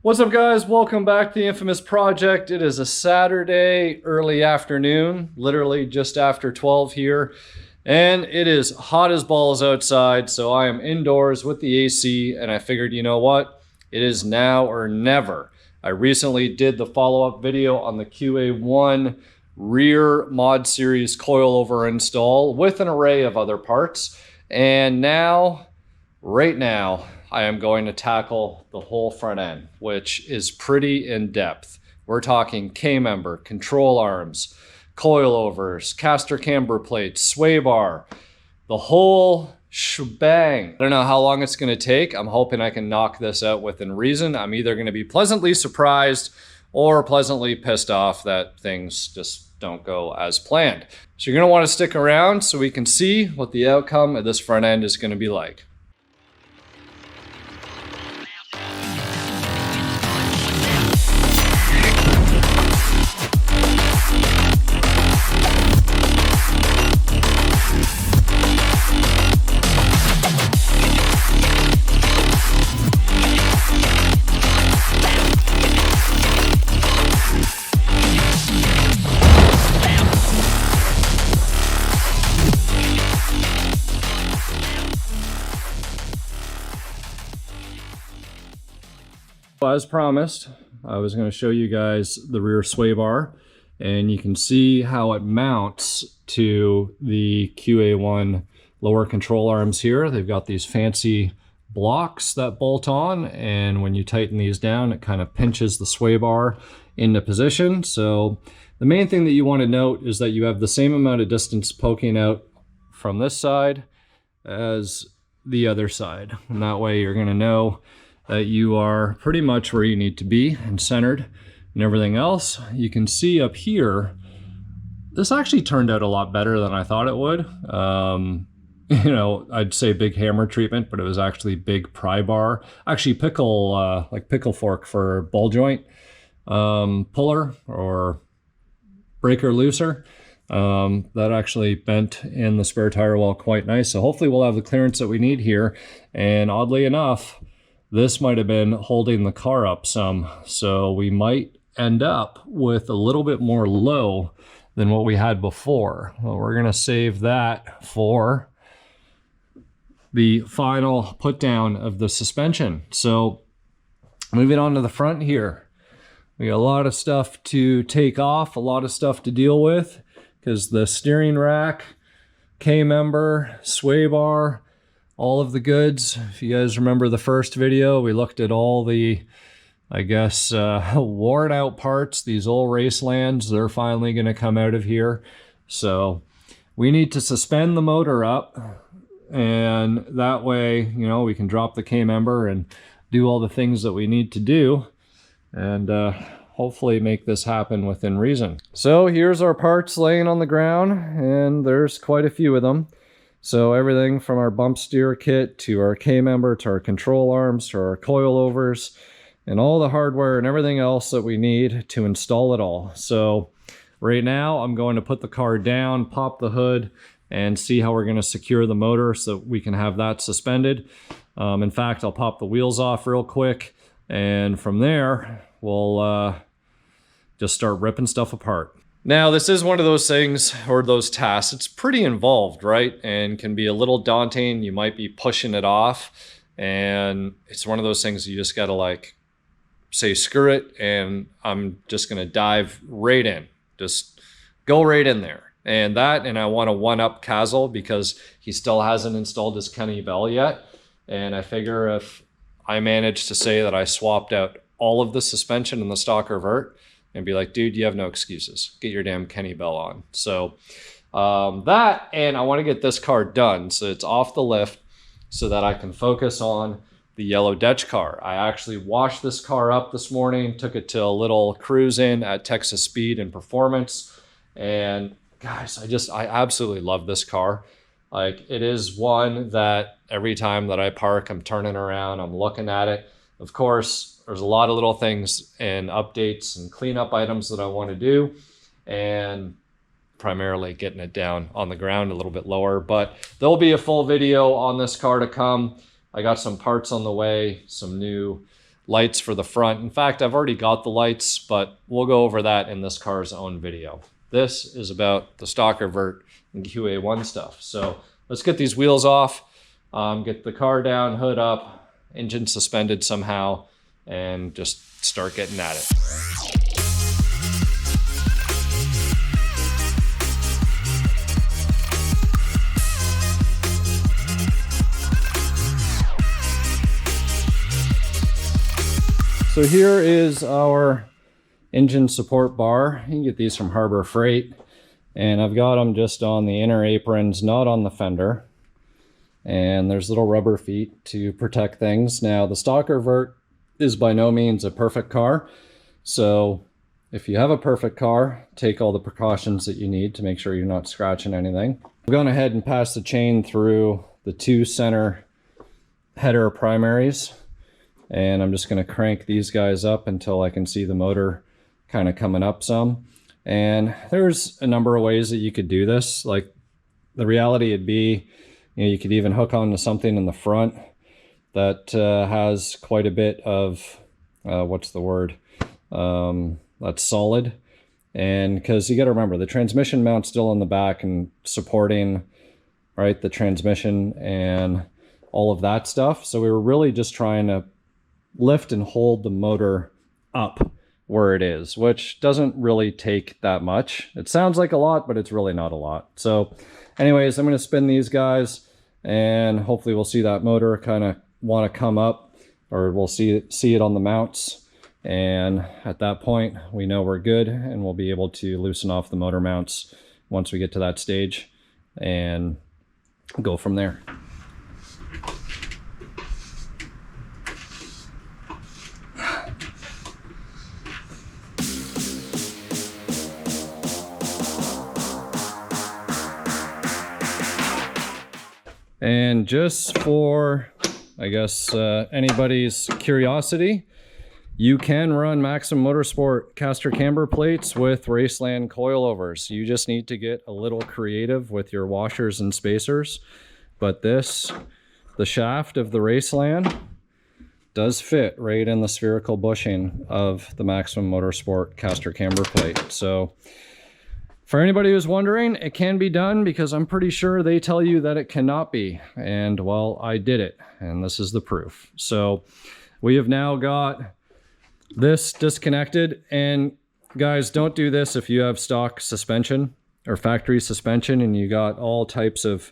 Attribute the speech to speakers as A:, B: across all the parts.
A: What's up, guys? Welcome back to the infamous project. It is a Saturday early afternoon, literally just after 12 here, and it is hot as balls outside, so I am indoors with the AC, and I figured, you know what? It is now or never. I recently did the follow-up video on the QA1 rear Mod Series coilover install with an array of other parts, and now, right now, I am going to tackle the whole front end, which is pretty in-depth. We're talking K-member, control arms, coilovers, caster camber plates, sway bar, the whole shebang. I don't know how long it's going to take. I'm hoping I can knock this out within reason. I'm either going to be pleasantly surprised or pleasantly pissed off that things just don't go as planned. So you're going to want to stick around so we can see what the outcome of this front end is going to be like. As promised, I was going to show you guys the rear sway bar, and you can see how it mounts to the QA1 lower control arms here. They've got these fancy blocks that bolt on, and when you tighten these down, it kind of pinches the sway bar into position. So the main thing that you want to note is that you have the same amount of distance poking out from this side as the other side, and that way you're going to know that you are pretty much where you need to be and centered and everything else. You can see up here, this actually turned out a lot better than I thought it would. You know, I'd say big hammer treatment, but it was actually big pry bar. Actually like pickle fork for ball joint puller or breaker looser. That actually bent in the spare tire well quite nice. So hopefully we'll have the clearance that we need here. And oddly enough, this might have been holding the car up some, so we might end up with a little bit more low than what we had before. Well, we're going to save that for the final put down of the suspension. So moving on to the front here, we got a lot of stuff to take off, a lot of stuff to deal with, because the steering rack, K-member, sway bar, all of the goods. If you guys remember the first video, we looked at all the, I guess, worn out parts. These old Racelands, they're finally going to come out of here. So we need to suspend the motor up, and that way, you know, we can drop the K-member and do all the things that we need to do, and hopefully make this happen within reason. So here's our parts laying on the ground, and there's quite a few of them. So everything from our bump steer kit to our K-member to our control arms to our coilovers and all the hardware and everything else that we need to install it all. So right now I'm going to put the car down, pop the hood, and see how we're going to secure the motor so we can have that suspended. In fact, I'll pop the wheels off real quick, and from there we'll just start ripping stuff apart. Now, this is one of those things, or those tasks, it's pretty involved, right? And can be a little daunting. You might be pushing it off, and it's one of those things you just gotta like say, screw it, and I'm just gonna dive right in. Just go right in there. And I wanna one-up Kazel because he still hasn't installed his Kenny Bell yet. And I figure if I manage to say that I swapped out all of the suspension in the Stalker Vert, and be like, dude, you have no excuses. Get your damn Kenny Bell on. So that, and I want to get this car done so it's off the lift so that I can focus on the yellow Dutch car. I actually washed this car up this morning, took it to a little cruise in at Texas Speed and Performance. And guys, I absolutely love this car. Like, it is one that every time that I park, I'm turning around, I'm looking at it. Of course, there's a lot of little things and updates and cleanup items that I want to do, and primarily getting it down on the ground a little bit lower. But there'll be a full video on this car to come. I got some parts on the way, some new lights for the front. In fact, I've already got the lights, but we'll go over that in this car's own video. This is about the Stalker, Vert, and QA1 stuff. So let's get these wheels off, get the car down, hood up, engine suspended somehow, and just start getting at it. So here is our engine support bar. You can get these from Harbor Freight. And I've got them just on the inner aprons, not on the fender. And there's little rubber feet to protect things. Now the Stalker Vert is by no means a perfect car. So if you have a perfect car, take all the precautions that you need to make sure you're not scratching anything. I've gone ahead and passed the chain through the 2 center header primaries. And I'm just going to crank these guys up until I can see the motor kind of coming up some. And there's a number of ways that you could do this. Like the reality would be, you could even hook onto something in the front that has quite a bit of, what's the word? That's solid. And because you got to remember, the transmission mount's still in the back and supporting, right, the transmission and all of that stuff. So we were really just trying to lift and hold the motor up where it is, which doesn't really take that much. It sounds like a lot, but it's really not a lot. So anyways, I'm going to spin these guys and hopefully we'll see that motor kind of want to come up, or we'll see it on the mounts. And at that point, we know we're good and we'll be able to loosen off the motor mounts once we get to that stage and go from there. And just for, I guess, anybody's curiosity, you can run Maximum Motorsport caster camber plates with Raceland coilovers. You just need to get a little creative with your washers and spacers. But this, the shaft of the Raceland, does fit right in the spherical bushing of the Maximum Motorsport caster camber plate. So for anybody who's wondering, it can be done, because I'm pretty sure they tell you that it cannot be. And well, I did it, and this is the proof. So we have now got this disconnected. And guys, don't do this if you have stock suspension or factory suspension and you got all types of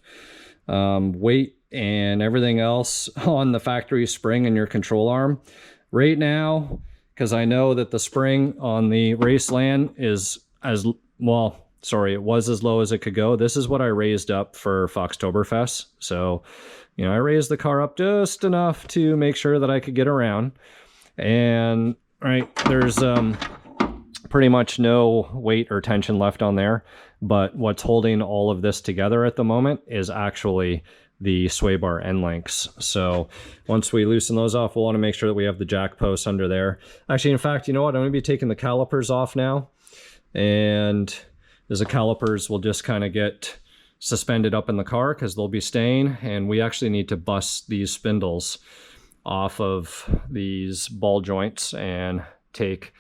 A: weight and everything else on the factory spring in your control arm. Right now, because I know that the spring on the Raceland is as well, sorry, it was as low as it could go. This is what I raised up for Foxtoberfest. So, you know, I raised the car up just enough to make sure that I could get around. And right, there's pretty much no weight or tension left on there. But what's holding all of this together at the moment is actually the sway bar end links. So once we loosen those off, we'll want to make sure that we have the jack posts under there. Actually, in fact, you know what? I'm going to be taking the calipers off now. And the calipers will just kind of get suspended up in the car because they'll be staying. And we actually need to bust these spindles off of these ball joints and take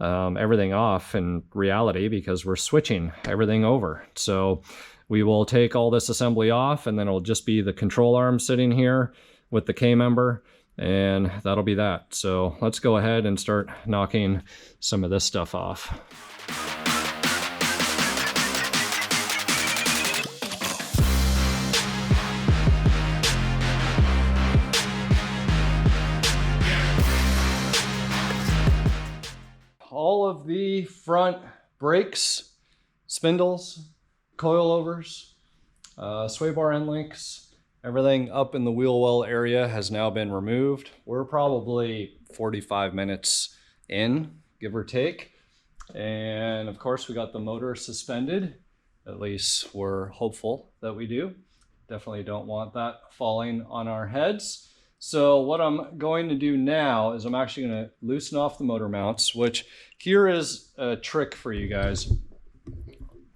A: everything off in reality, because we're switching everything over. So we will take all this assembly off, and then it'll just be the control arm sitting here with the K-member, and that'll be that. So let's go ahead and start knocking some of this stuff off. All of the front brakes, spindles, coilovers, sway bar end links, everything up in the wheel well area has now been removed. We're probably 45 minutes in, give or take. And of course we got the motor suspended. At least we're hopeful that we do. Definitely don't want that falling on our heads. So what I'm going to do now is I'm actually going to loosen off the motor mounts, which here is a trick for you guys.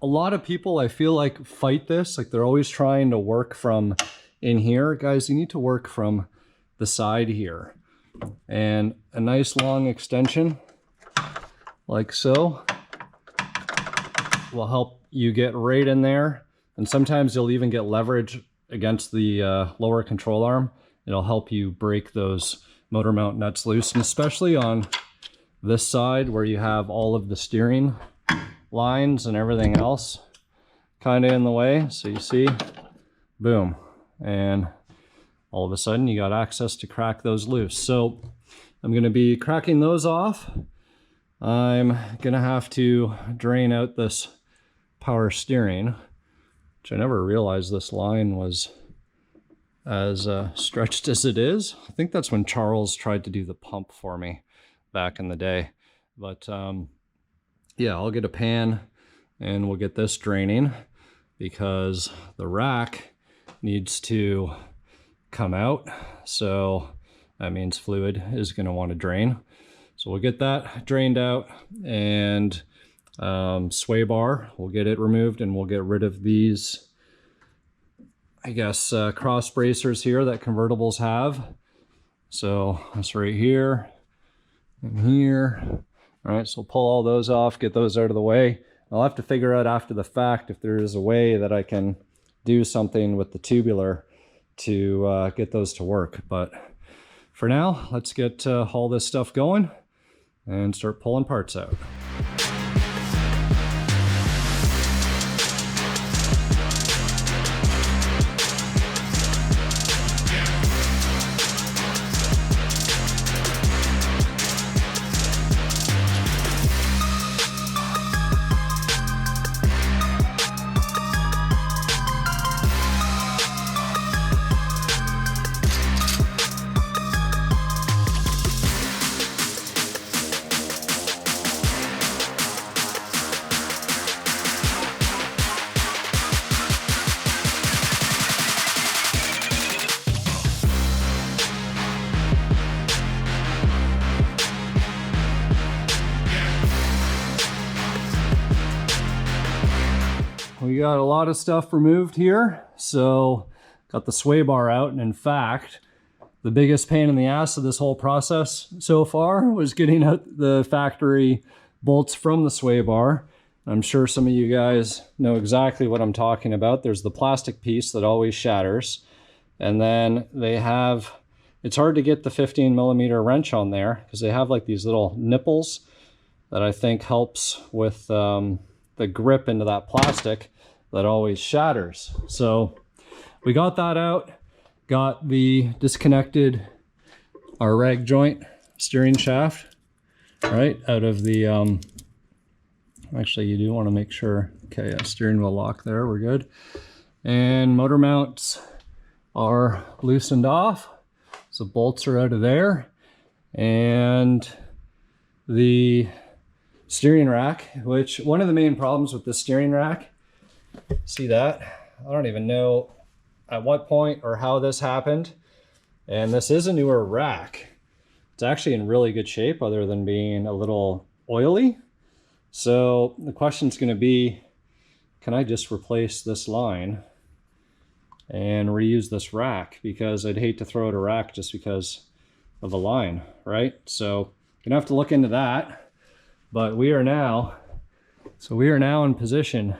A: A lot of people, I feel like, fight this. Like they're always trying to work from in here. Guys, you need to work from the side here. and a nice long extension like so will help you get right in there. And sometimes you'll even get leverage against the lower control arm. It'll help you break those motor mount nuts loose, and especially on this side where you have all of the steering lines and everything else kind of in the way. So you see, boom, and all of a sudden you got access to crack those loose. So I'm going to be cracking those off. I'm going to have to drain out this power steering, which I never realized this line was as stretched as it is. I think that's when Charles tried to do the pump for me back in the day. But yeah, I'll get a pan and we'll get this draining, because the rack needs to come out. So that means fluid is going to want to drain. So we'll get that drained out, and sway bar, we'll get it removed, and we'll get rid of these, I guess, cross bracers here that convertibles have. So that's right here and here. All right, so we'll pull all those off, get those out of the way. I'll have to figure out after the fact if there is a way that I can do something with the tubular to get those to work. But for now, let's get all this stuff going and start pulling parts out. We got a lot of stuff removed here, so got the sway bar out, and in fact, the biggest pain in the ass of this whole process so far was getting out the factory bolts from the sway bar. I'm sure some of you guys know exactly what I'm talking about. There's the plastic piece that always shatters, and then they have, it's hard to get the 15mm wrench on there because they have like these little nipples that I think helps with the grip into that plastic that always shatters. So we got that out, got the disconnected our rag joint steering shaft right out of the actually you do want to make sure, okay, yeah, steering wheel lock there, we're good. And motor mounts are loosened off, so bolts are out of there, and the steering rack, which one of the main problems with the steering rack, see that? I don't even know at what point or how this happened. And this is a newer rack. It's actually in really good shape other than being a little oily. So the question's going to be, can I just replace this line and reuse this rack? Because I'd hate to throw out a rack just because of a line, right? So gonna have to look into that. But we are now in position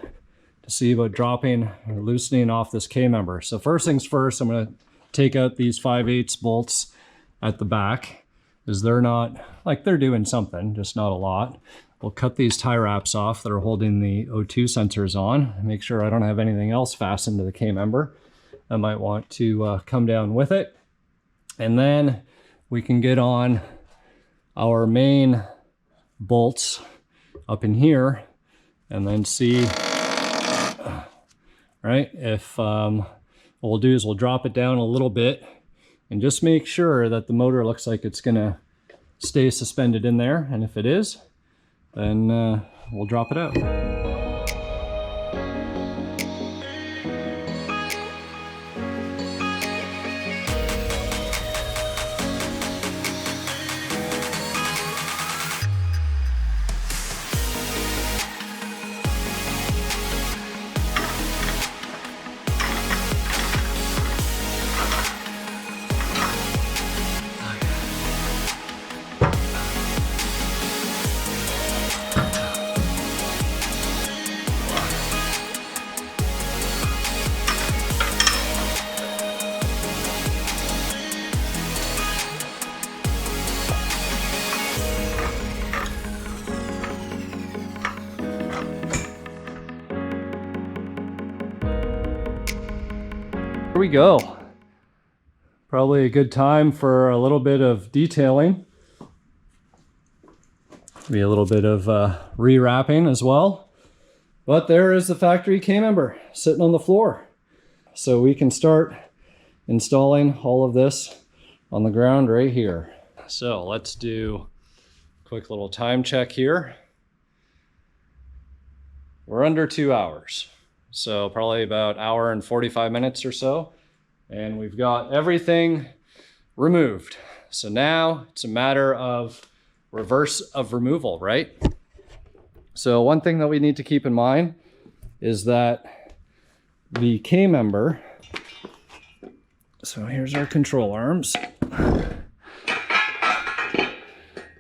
A: to see about dropping or loosening off this K-member. So first things first, I'm going to take out these 5/8 bolts at the back, because they're not, like, they're doing something, just not a lot. We'll cut these tie wraps off that are holding the O2 sensors on, make sure I don't have anything else fastened to the K-member. I might want to come down with it. And then we can get on our main bolts up in here and then see, right, if what we'll do is we'll drop it down a little bit and just make sure that the motor looks like it's gonna stay suspended in there, and if it is, then we'll drop it out. we go. Probably a good time for a little bit of detailing. Be a little bit of rewrapping as well. But there is the factory K-member sitting on the floor. So we can start installing all of this on the ground right here. So let's do a quick little time check here. We're under 2 hours. So probably about an hour and 45 minutes or so. And we've got everything removed. So now it's a matter of reverse of removal, right? So one thing that we need to keep in mind is that the K-member, so here's our control arms.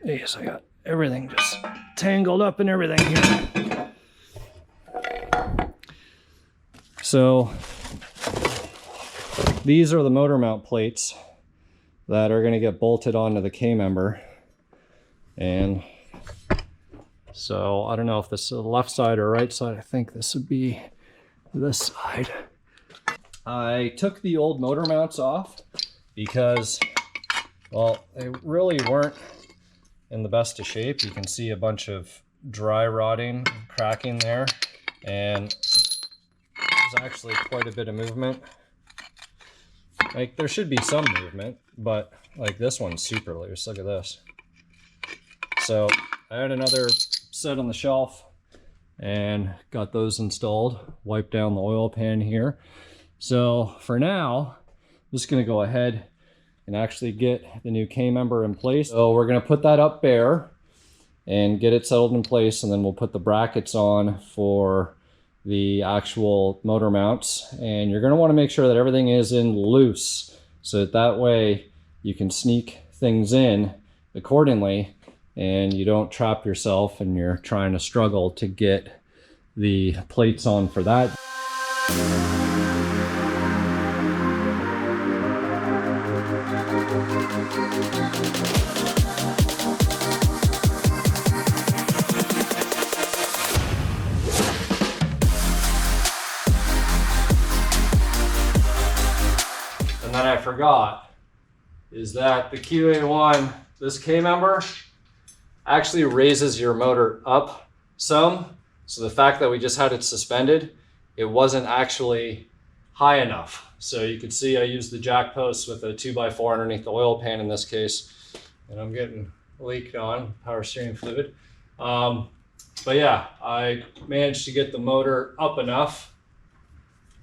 A: Yes, I got everything just tangled up and everything here. So these are the motor mount plates that are going to get bolted onto the K-member. And so I don't know if this is the left side or right side. I think this would be this side. I took the old motor mounts off because, well, they really weren't in the best of shape. You can see a bunch of dry rotting, cracking there, and there's actually quite a bit of movement. Like, there should be some movement, but like this one's super loose. Look at this. So I had another set on the shelf and got those installed. Wiped down the oil pan here. So for now, I'm just gonna go ahead and actually get the new K-member in place. So we're gonna put that up bare and get it settled in place, and then we'll put the brackets on for the actual motor mounts. And you're gonna wanna make sure that everything is in loose, so that way you can sneak things in accordingly and you don't trap yourself and you're trying to struggle to get the plates on for that. And then I forgot is that the QA1, this K-member, actually raises your motor up some. So the fact that we just had it suspended, it wasn't actually high enough. So you can see I used the jack post with a 2x4 underneath the oil pan in this case, and I'm getting leaked on power steering fluid. But yeah, I managed to get the motor up enough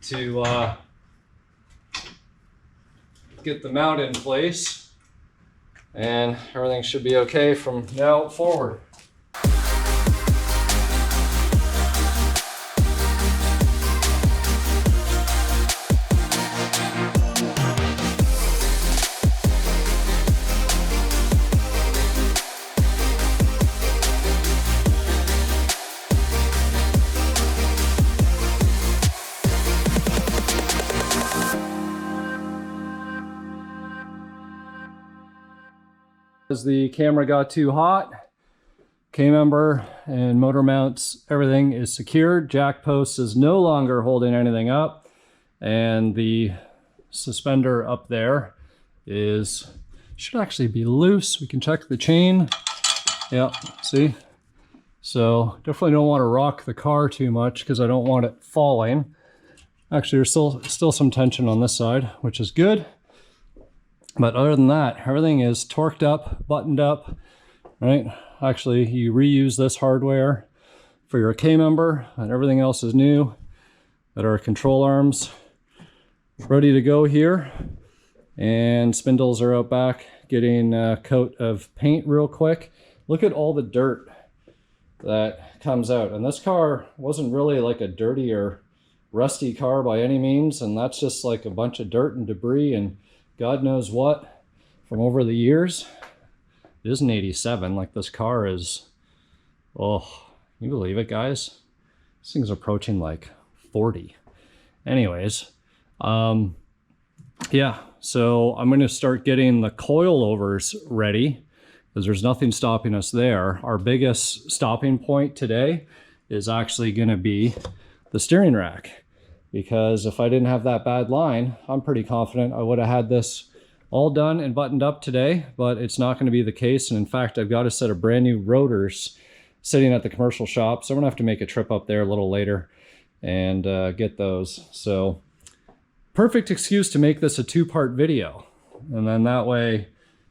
A: to get the mount in place, and everything should be okay from now forward. As the camera got too hot, K-member and motor mounts, everything is secured. Jack post is no longer holding anything up, and the suspender up there should actually be loose. We can check the chain. Yep, see? So definitely don't want to rock the car too much because I don't want it falling. Actually, there's still some tension on this side, which is good. But other than that, everything is torqued up, buttoned up, right? Actually, you reuse this hardware for your K-member, and everything else is new. Got our control arms ready to go here. And spindles are out back, getting a coat of paint real quick. Look at all the dirt that comes out. And this car wasn't really like a dirty or rusty car by any means, and that's just like a bunch of dirt and debris and God knows what from over the years. It is an 87. Like, this car is, oh, can you believe it, guys? This thing's approaching like 40. Anyways, yeah, so I'm going to start getting the coilovers ready because there's nothing stopping us there. Our biggest stopping point today is actually going to be the steering rack. because if I didn't have that bad line, I'm pretty confident I would have had this all done and buttoned up today, but it's not going to be the case. And in fact, I've got a set of brand new rotors sitting at the commercial shop, so I'm gonna have to make a trip up there a little later and get those. So perfect excuse to make this a two-part video, and then that way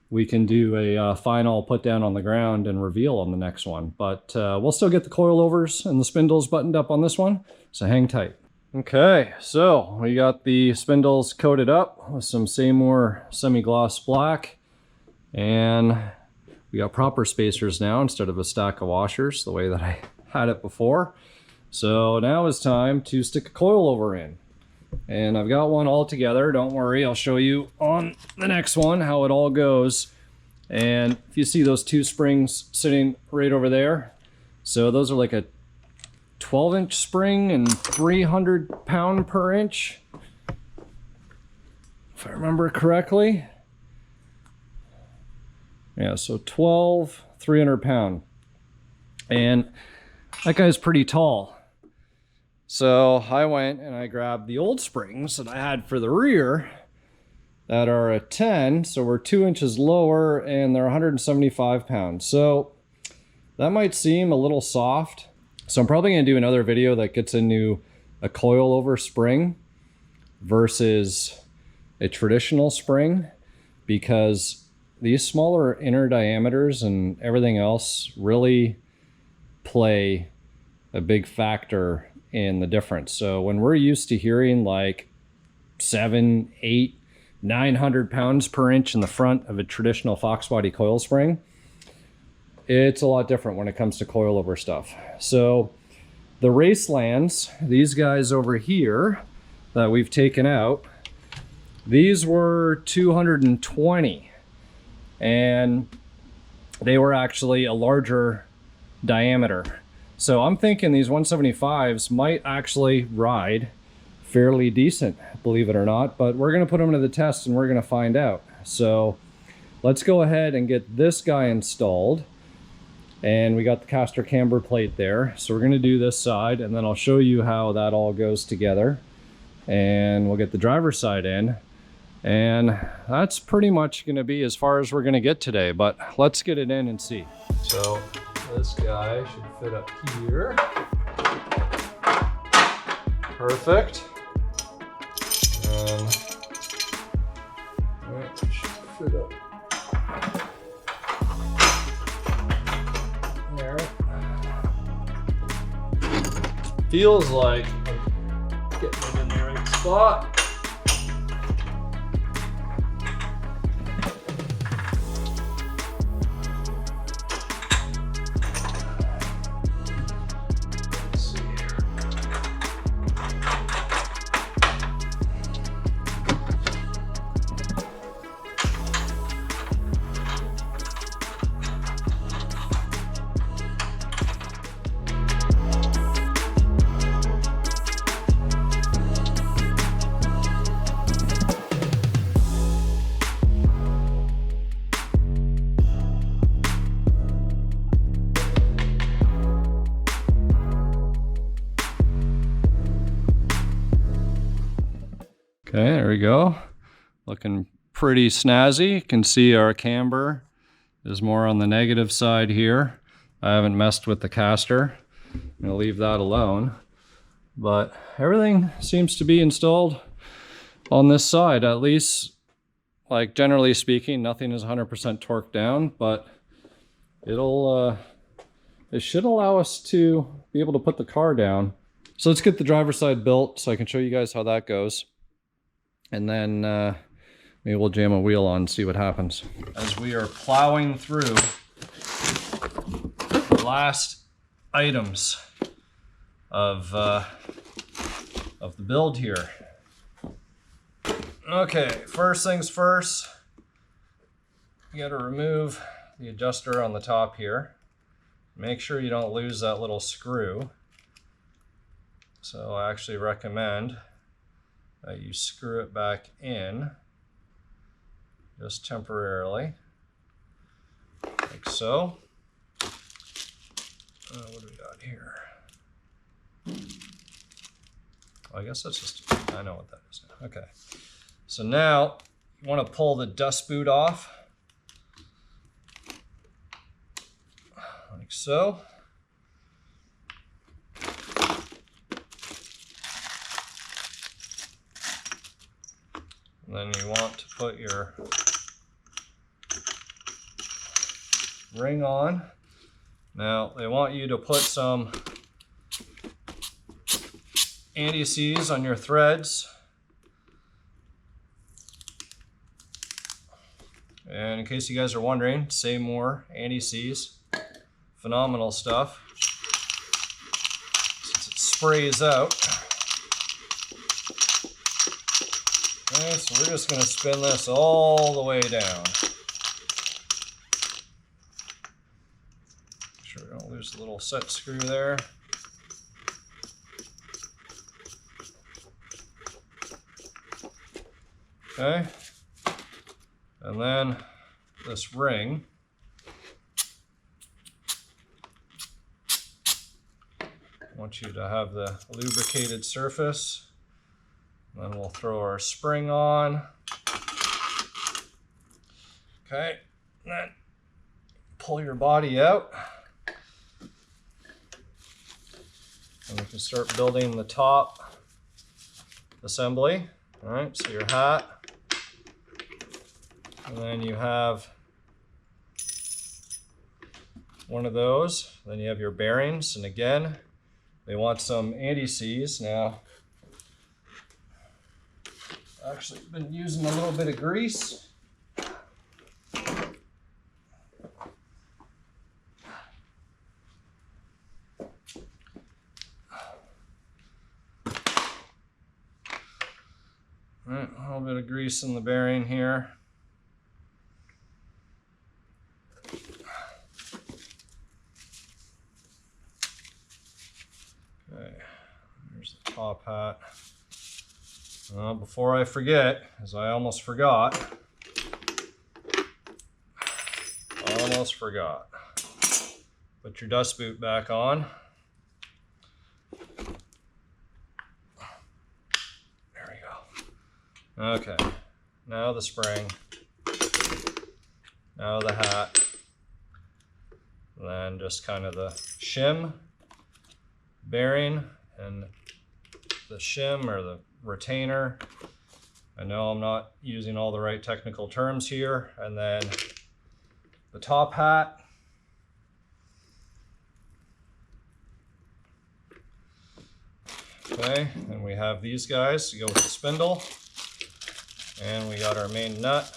A: we can do a final put down on the ground and reveal on the next one. But we'll still get the coilovers and the spindles buttoned up on this one, so hang tight. Okay, so we got the spindles coated up with some Seymour semi-gloss black, and we got proper spacers now instead of a stack of washers the way that I had it before. So now it's time to stick a coilover in. And I've got one all together. Don't worry, I'll show you on the next one how it all goes. And if you see those two springs sitting right over there, so those are like a 12-inch spring and 300 pound per inch, if I remember correctly. Yeah, so 12, 300 pound. And that guy's pretty tall. So I went and I grabbed the old springs that I had for the rear that are a 10, so we're 2 inches lower, and they're 175 pounds. So that might seem a little soft. So I'm probably gonna do another video that gets into a coilover spring versus a traditional spring, because these smaller inner diameters and everything else really play a big factor in the difference. So when we're used to hearing like 7, 8, 900 pounds per inch in the front of a traditional Fox body coil spring, it's a lot different when it comes to coilover stuff. So the Racelands, these guys over here that we've taken out, these were 220, and they were actually a larger diameter. So I'm thinking these 175s might actually ride fairly decent, believe it or not, but we're gonna put them to the test and we're gonna find out. So let's go ahead and get this guy installed. And we got the caster camber plate there. So we're gonna do this side, and then I'll show you how that all goes together. And we'll get the driver's side in. And that's pretty much gonna be as far as we're gonna get today, but let's get it in and see. So this guy should fit up here. Perfect. And it should fit up there. Feels like I'm getting it in the right spot. Okay, there we go. Looking pretty snazzy. You can see our camber is more on the negative side here. I haven't messed with the caster. I'm gonna leave that alone. But everything seems to be installed on this side, at least, like generally speaking. Nothing is 100% torqued down, but it should allow us to be able to put the car down. So let's get the driver's side built so I can show you guys how that goes. And then maybe we'll jam a wheel on and see what happens. As we are plowing through the last items of the build here. Okay, first things first, you gotta remove the adjuster on the top here. Make sure you don't lose that little screw. So I actually recommend that you screw it back in just temporarily, like so. What do we got here? I guess that's just, I know what that is now. Okay. So now you want to pull the dust boot off. Like so. And then you want to put your ring on. Now they want you to put some anti-seize on your threads. And in case you guys are wondering, say more anti-seize. Phenomenal stuff. Since it sprays out. Okay, so we're just going to spin this all the way down. Make sure we don't lose the little set screw there. Okay, and then this ring. I want you to have the lubricated surface. Then we'll throw our spring on. Okay, and then pull your body out. And we can start building the top assembly. All right, so your hat. And then you have one of those. Then you have your bearings. And again, they want some anti-seize. Now, I've actually been using a little bit of grease. All right, a little bit of grease in the bearing here. Okay, here's the top hat. Before I forget, as I almost forgot. Put your dust boot back on. There we go. Okay, now the spring. Now the hat. And then just kind of the shim, bearing, and the shim or the retainer. I know I'm not using all the right technical terms here. And then the top hat. Okay, and we have these guys to go with the spindle. And we got our main nut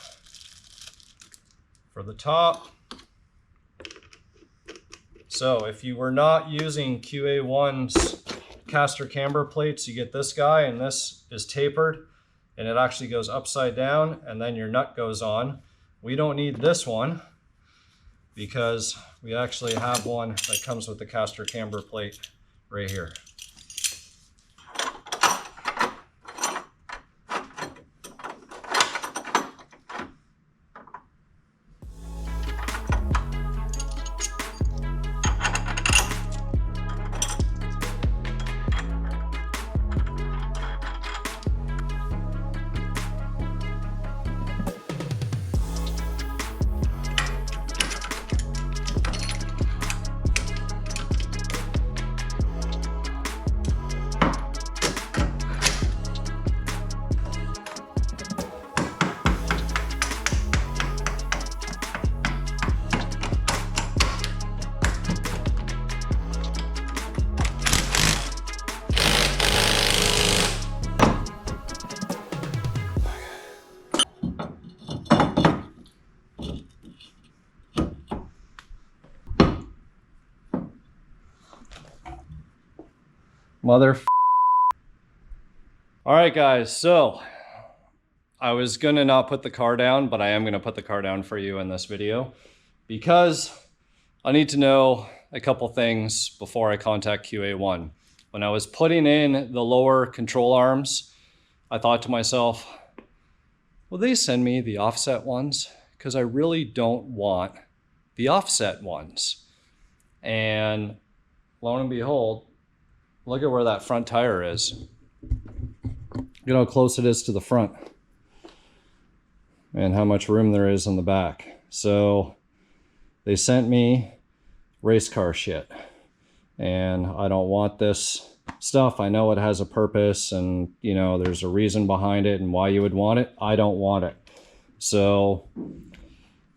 A: for the top. So if you were not using QA1's caster camber plates, you get this guy, and this is tapered and it actually goes upside down, and then your nut goes on. We don't need this one because we actually have one that comes with the caster camber plate right here. All right, guys, so I was gonna not put the car down, but I am gonna put the car down for you in this video because I need to know a couple things before I contact QA1. When I was putting in the lower control arms, I thought to myself, will they send me the offset ones? Because I really don't want the offset ones. And lo and behold, look at where that front tire is. Look at how close it is to the front and how much room there is in the back. So they sent me race car shit, and I don't want this stuff. I know it has a purpose, and you know, there's a reason behind it and why you would want it. I don't want it. So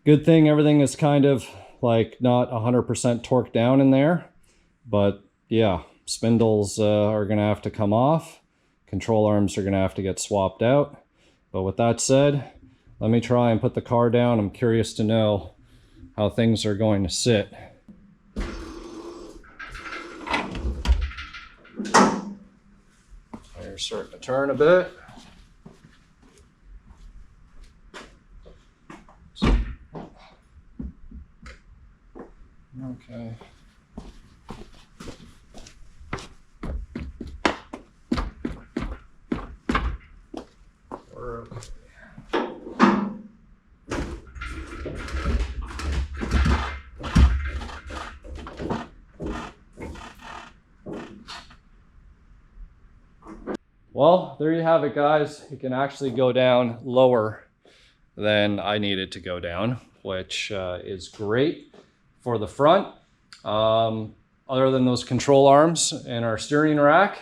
A: good thing everything is kind of like not 100% torqued down in there, but yeah, spindles are gonna have to come off. Control arms are gonna have to get swapped out. But with that said, let me try and put the car down. I'm curious to know how things are going to sit. They're starting to turn a bit. Okay. We're okay. Well, there you have it, guys. It can actually go down lower than I need it to go down, which is great for the front. Other than those control arms and our steering rack,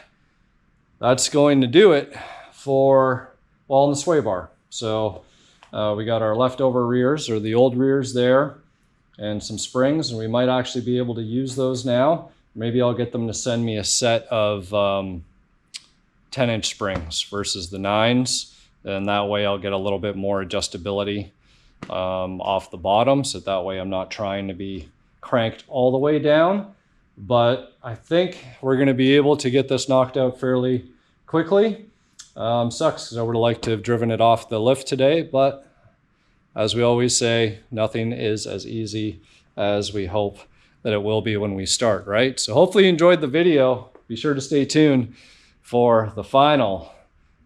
A: that's going to do it for, well, in the sway bar. So we got our leftover rears, or the old rears there, and some springs, and we might actually be able to use those now. Maybe I'll get them to send me a set of 10-inch springs versus the 9s, and that way I'll get a little bit more adjustability off the bottom, so that way I'm not trying to be cranked all the way down. But I think we're going to be able to get this knocked out fairly quickly. Sucks because I would have liked to have driven it off the lift today, but as we always say, nothing is as easy as we hope that it will be when we start, right? So hopefully you enjoyed the video. Be sure to stay tuned for the final.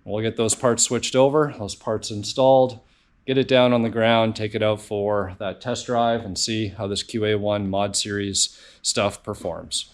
A: We'll get those parts switched over, those parts installed, get it down on the ground, take it out for that test drive, and see how this QA1 Mod Series stuff performs.